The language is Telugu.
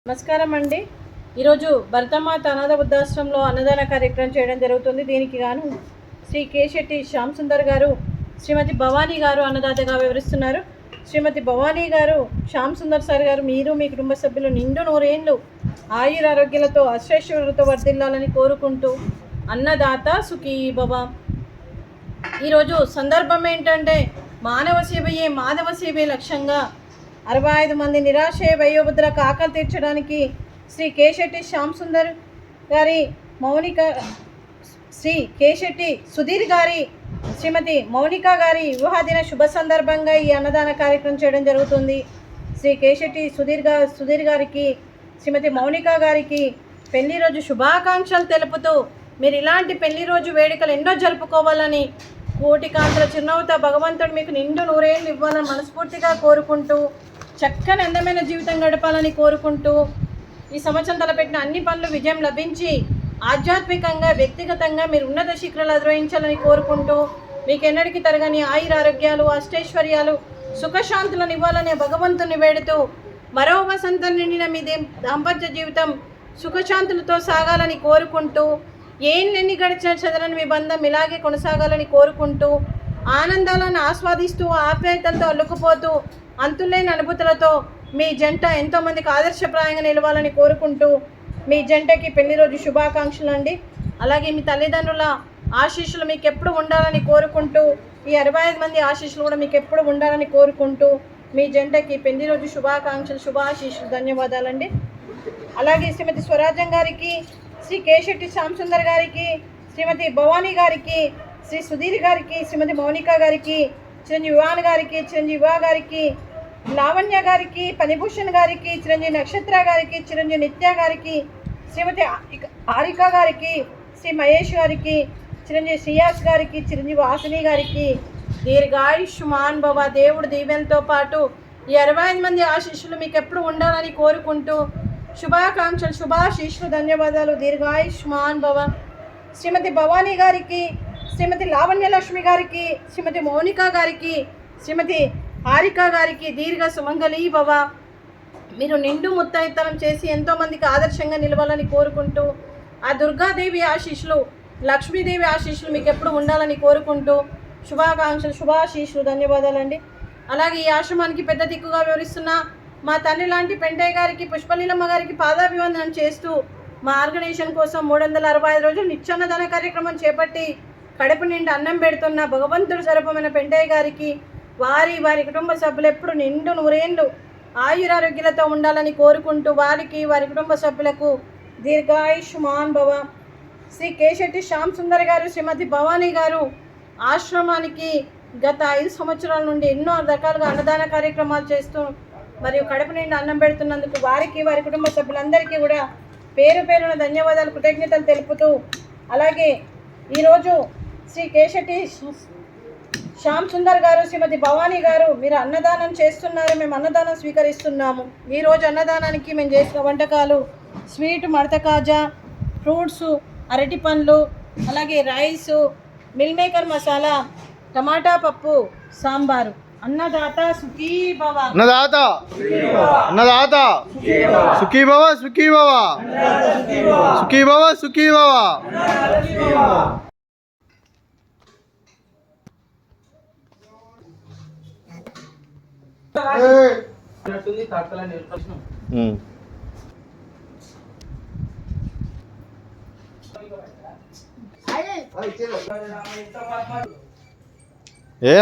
నమస్కారం అండి. ఈరోజు భరతమాత అనాథ వృద్ధాశ్రమంలో అన్నదాన కార్యక్రమం చేయడం జరుగుతుంది. దీనికి గాను శ్రీ కేశెట్టి శ్యామ్ సుందర్ గారు, శ్రీమతి భవానీ గారు అన్నదాతగా వివరిస్తున్నారు. శ్రీమతి భవానీ గారు, శ్యామ్ సుందర్ సార్ గారు, మీరు మీ కుటుంబ సభ్యులు నిండు నూరేళ్ళు ఆయురారోగ్యాలతో అశ్వేశ్వరులతో వర్ధిల్లాలని కోరుకుంటూ అన్నదాత సుఖీ భవ. ఈరోజు సందర్భం ఏంటంటే మానవ సేవయే మాధవ సేవే లక్ష్యంగా 65 మంది నిరాశయ వయోవృద్ధులకు ఆకలి తీర్చడానికి శ్రీ కేశెట్టి శ్యామ్ సుందర్ గారి మౌనిక, శ్రీ కేశెట్టి సుధీర్ గారి, శ్రీమతి మౌనిక గారి వివాహ దిన శుభ సందర్భంగా ఈ అన్నదాన కార్యక్రమం చేయడం జరుగుతుంది. శ్రీ కేశెట్టి సుధీర్ గారికి, శ్రీమతి మౌనిక గారికి పెళ్లి రోజు శుభాకాంక్షలు తెలుపుతూ మీరు ఇలాంటి పెళ్లి రోజు వేడుకలు ఎన్నో జరుపుకోవాలని, కోటి కాంతుల చిరునవ్వుతో భగవంతుడు మీకు నిండు నూరేళ్ళు ఇవ్వాలని మనస్ఫూర్తిగా కోరుకుంటూ, చక్కని అందమైన జీవితం గడపాలని కోరుకుంటూ, ఈ సంవత్సరం తలపెట్టిన అన్ని పనులు విజయం లభించి ఆధ్యాత్మికంగా వ్యక్తిగతంగా మీరు ఉన్నత శిఖరాలు అధిరోహించాలని కోరుకుంటూ, మీకు ఎన్నటికీ తరగని ఆయురారోగ్యాలు అష్టైశ్వర్యాలు సుఖశాంతులను ఇవ్వాలనే భగవంతుని వేడుతూ, మరో వసంతం నిండిన మీ దాంపత్య జీవితం సుఖశాంతులతో సాగాలని కోరుకుంటూ, ఏళ్ళెన్ని గడిచిన చదరని మీ బంధం ఇలాగే కొనసాగాలని కోరుకుంటూ, ఆనందాలను ఆస్వాదిస్తూ ఆప్యాయతలతో అల్లుకుపోతూ అంతులేని అనుభూతులతో మీ జంట ఎంతోమందికి ఆదర్శప్రాయంగా నిలవాలని కోరుకుంటూ, మీ జంటకి పెళ్లి రోజు శుభాకాంక్షలు అండి. అలాగే మీ తల్లిదండ్రుల ఆశీస్సులు మీకు ఎప్పుడు ఉండాలని కోరుకుంటూ, ఈ 65 మంది ఆశీస్సులు కూడా మీకు ఎప్పుడు ఉండాలని కోరుకుంటూ, మీ జంటకి పెళ్లి రోజు శుభాకాంక్షలు శుభాశీస్సులు. ధన్యవాదాలండి. అలాగే శ్రీమతి స్వరాజ్యం గారికి, శ్రీ కేశెట్టి శ్యామ్ సుందర్ గారికి, శ్రీమతి భవానీ గారికి, శ్రీ సుధీర్ గారికి, శ్రీమతి మౌనిక గారికి, చిరంజీవి వివాన్ గారికి, చిరంజీవి వివా గారికి, లావణ్య గారికి, పనిభూషణ్ గారికి, చిరంజీవి నక్షత్ర గారికి, చిరంజీవి నిత్య గారికి, శ్రీమతి హారిక గారికి, శ్రీ మహేష్ గారికి, చిరంజీవి శ్రీయాస్ గారికి, చిరంజీవి వాసిని గారికి దీర్ఘాయుష్మాన్ భవ. దేవుడు దీవెనతో పాటు ఈ 65 మంది ఆశీస్సులు మీకు ఎప్పుడు ఉండాలని కోరుకుంటూ, శుభాకాంక్షలు శుభాశీస్సులు. ధన్యవాదాలు. దీర్ఘాయుష్మాన్ భవ. శ్రీమతి భవానీ గారికి, శ్రీమతి లావణ్య లక్ష్మి గారికి, శ్రీమతి మౌనిక గారికి, శ్రీమతి హారిక గారికి దీర్ఘ సుమంగళీ భవ. మీరు నిండు ముత్తైతనం చేసి ఎంతోమందికి ఆదర్శంగా నిలవాలని కోరుకుంటూ, ఆ దుర్గాదేవి ఆశీస్సులు లక్ష్మీదేవి ఆశీస్సులు మీకు ఎప్పుడు ఉండాలని కోరుకుంటూ, శుభాకాంక్షలు శుభాశీస్సులు. ధన్యవాదాలండి. అలాగే ఈ ఆశ్రమానికి పెద్ద దిక్కుగా వివరిస్తున్న మా తండ్రి లాంటి పెంటయ్య గారికి, పుష్పలీలమ్మ గారికి పాదాభివందనం చేస్తూ, మా ఆర్గనైజేషన్ కోసం 365 రోజులు నిత్యాన్నదాన కార్యక్రమం చేపట్టి కడుపు నిండి అన్నం పెడుతున్న భగవంతుడు స్వరూపమైన పెంటయ్య గారికి, వారి కుటుంబ సభ్యులు ఎప్పుడు నిండు నూరేళ్ళు ఆయురారోగ్యాలతో ఉండాలని కోరుకుంటూ, వారికి వారి కుటుంబ సభ్యులకు దీర్ఘాయుష్మాన్ భవ. శ్రీ కేశెట్టి శ్యామ్ సుందర్ గారు, శ్రీమతి భవానీ గారు ఆశ్రమానికి గత 5 సంవత్సరాల నుండి ఎన్నో రకాలుగా అన్నదాన కార్యక్రమాలు చేస్తూ మరియు కడుపు నిండి అన్నం పెడుతున్నందుకు వారికి వారి కుటుంబ సభ్యులందరికీ కూడా పేరు పేరున ధన్యవాదాలు కృతజ్ఞతలు తెలుపుతూ, అలాగే ఈరోజు శ్రీ కేశెట్టి శ్యామ్ సుందర్ గారు, శ్రీమతి భవానీ గారు మీరు అన్నదానం చేస్తున్నారు, మేము అన్నదానం స్వీకరిస్తున్నాము. ఈరోజు అన్నదానానికి మేము చేసిన వంటకాలు స్వీట్, మడత కాజా, ఫ్రూట్స్, అరటి పండ్లు, అలాగే రైసు, మిల్ మేకర్ మసాలా, టమాటా పప్పు, సాంబారు. అన్నదాత సుఖీ భవ. అన్నదాత అన్నదాత సుఖీ భవ సుఖీ భవ సుఖీ భవ సుఖీ భవ. ఏ